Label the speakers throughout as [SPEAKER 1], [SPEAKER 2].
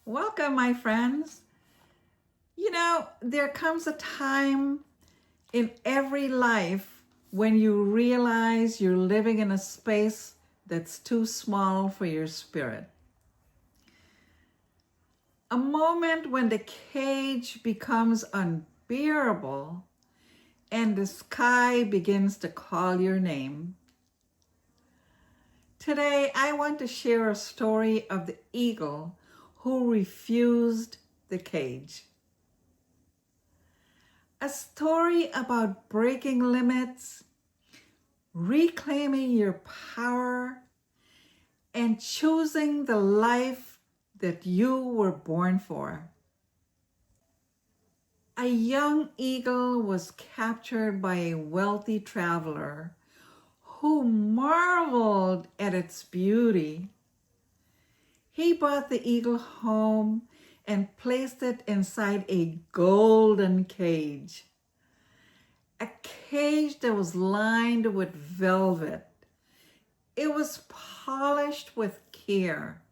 [SPEAKER 1] Welcome, my friends. There comes a time in every life when you realize you're living in a space that's too small for your spirit. A moment when the cage becomes unbearable and the sky begins to call your name. Today, I want to share a story of the eagle who refused the cage. A story about breaking limits, reclaiming your power, and choosing the life that you were born for. A young eagle was captured by a wealthy traveler who marveled at its beauty. He brought the eagle home and placed it inside a golden cage. A cage that was lined with velvet. It was polished with care,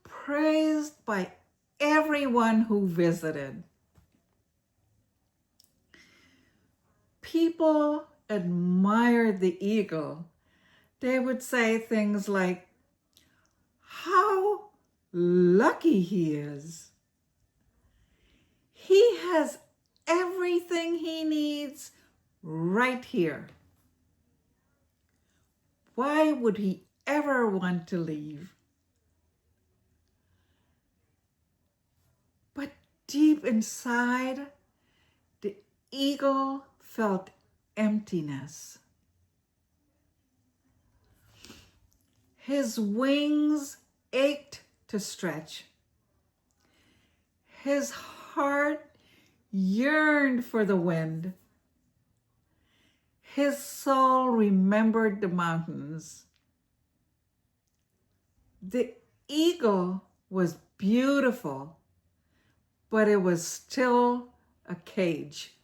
[SPEAKER 1] praised by everyone who visited. People admired the eagle. They would say things like, "How lucky he is. He has everything he needs right here. Why would he ever want to leave?" But deep inside, the eagle felt emptiness. His wings ached to stretch. His heart yearned for the wind. His soul remembered the mountains. The eagle was beautiful, but it was still a cage.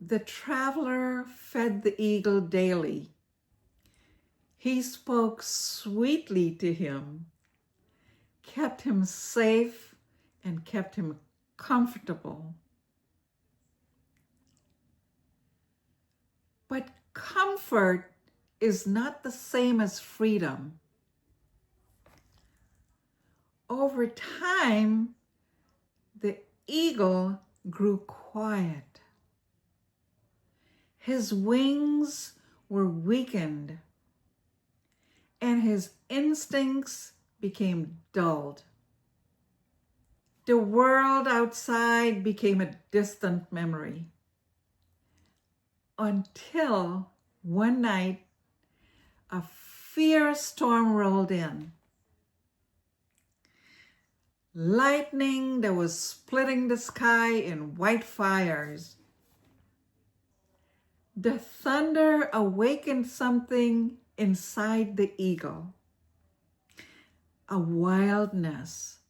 [SPEAKER 1] The traveler fed the eagle daily. He spoke sweetly to him, kept him safe, and kept him comfortable. But comfort is not the same as freedom. Over time, the eagle grew quiet. His wings were weakened, and his instincts became dulled. The world outside became a distant memory. Until one night, a fierce storm rolled in. Lightning that was splitting the sky in white fires. The thunder awakened something inside the eagle, a wildness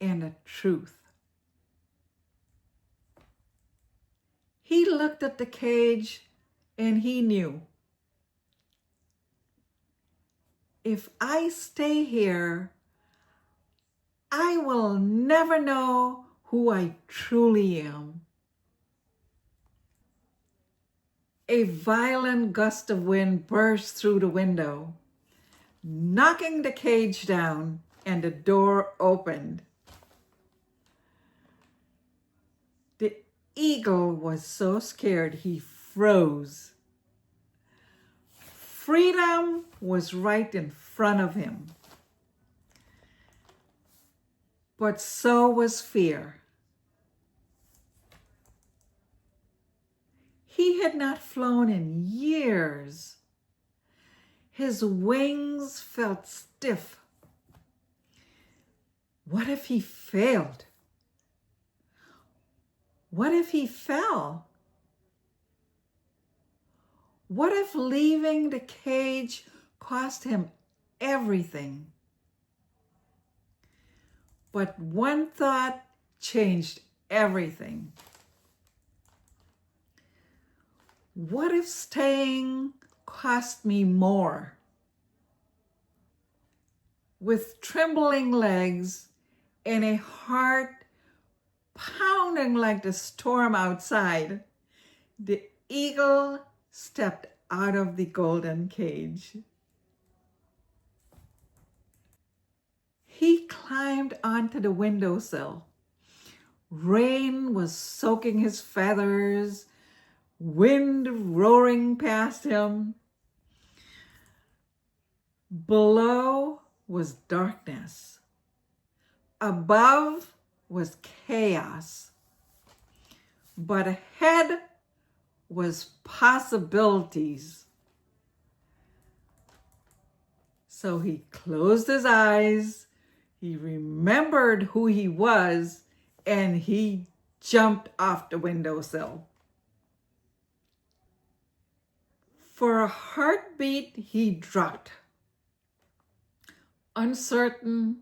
[SPEAKER 1] and a truth. He looked at the cage and he knew, if I stay here, I will never know who I truly am. A violent gust of wind burst through the window, knocking the cage down, and the door opened. The eagle was so scared he froze. Freedom was right in front of him. But so was fear. He had not flown in years. His wings felt stiff. What if he failed? What if he fell? What if leaving the cage cost him everything? But one thought changed everything. What if staying cost me more? with trembling legs and a heart pounding like the storm outside, the eagle stepped out of the golden cage. He climbed onto the windowsill. Rain was soaking his feathers, wind roaring past him. Below was darkness. Above was chaos. But ahead was possibilities. So he closed his eyes, he remembered who he was, and he jumped off the windowsill. For a heartbeat, he dropped, uncertain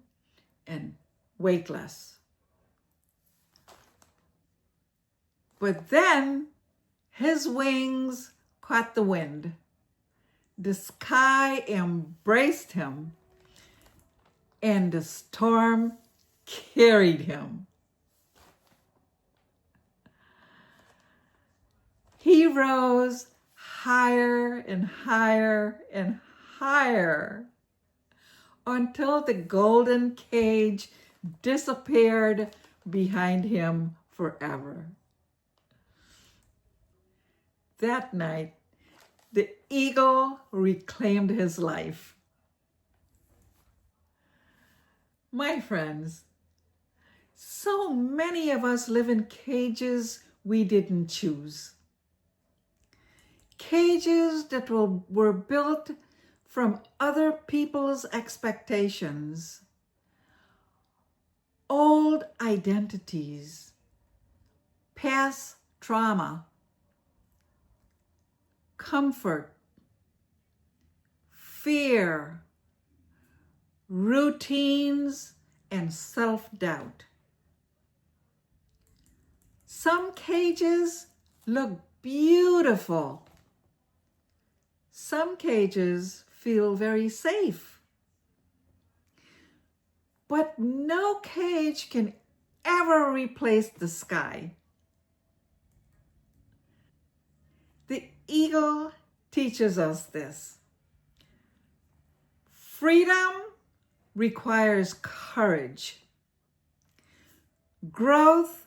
[SPEAKER 1] and weightless. But then his wings caught the wind. The sky embraced him, and the storm carried him. He rose higher and higher and higher until the golden cage disappeared behind him forever. That night, the eagle reclaimed his life. My friends, so many of us live in cages we didn't choose. Cages that were built from other people's expectations, old identities, past trauma, comfort, fear, routines, and self-doubt. Some cages look beautiful. Some cages feel very safe. But no cage can ever replace the sky. The eagle teaches us this. Freedom requires courage. Growth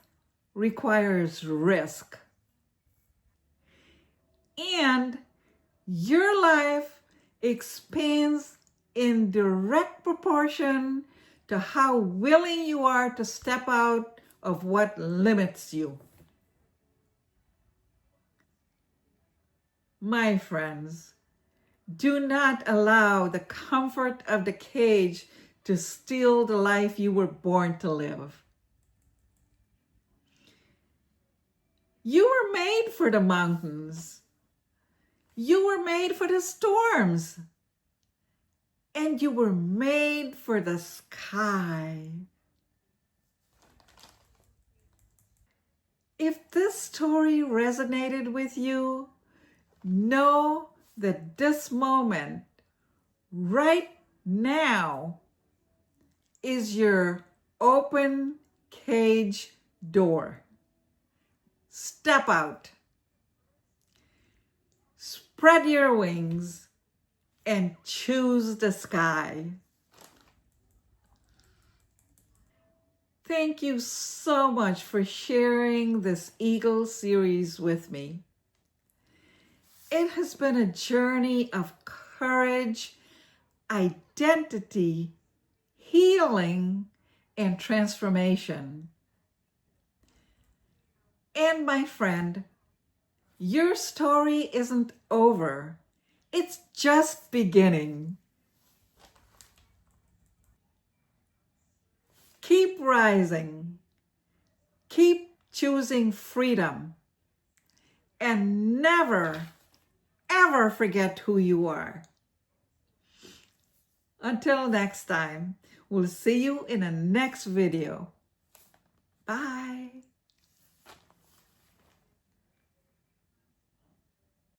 [SPEAKER 1] requires risk. And your life expands in direct proportion to how willing you are to step out of what limits you. My friends, do not allow the comfort of the cage to steal the life you were born to live. You were made for the mountains. You were made for the storms. And you were made for the sky. If this story resonated with you, know that this moment, right now, is your open cage door. Step out. Spread your wings and choose the sky. Thank you so much for sharing this Eagle series with me. It has been a journey of courage, identity, healing, and transformation. And my friend, your story isn't over. It's just beginning. Keep rising. Keep choosing freedom. And never, ever forget who you are. Until next time, we'll see you in the next video. Bye.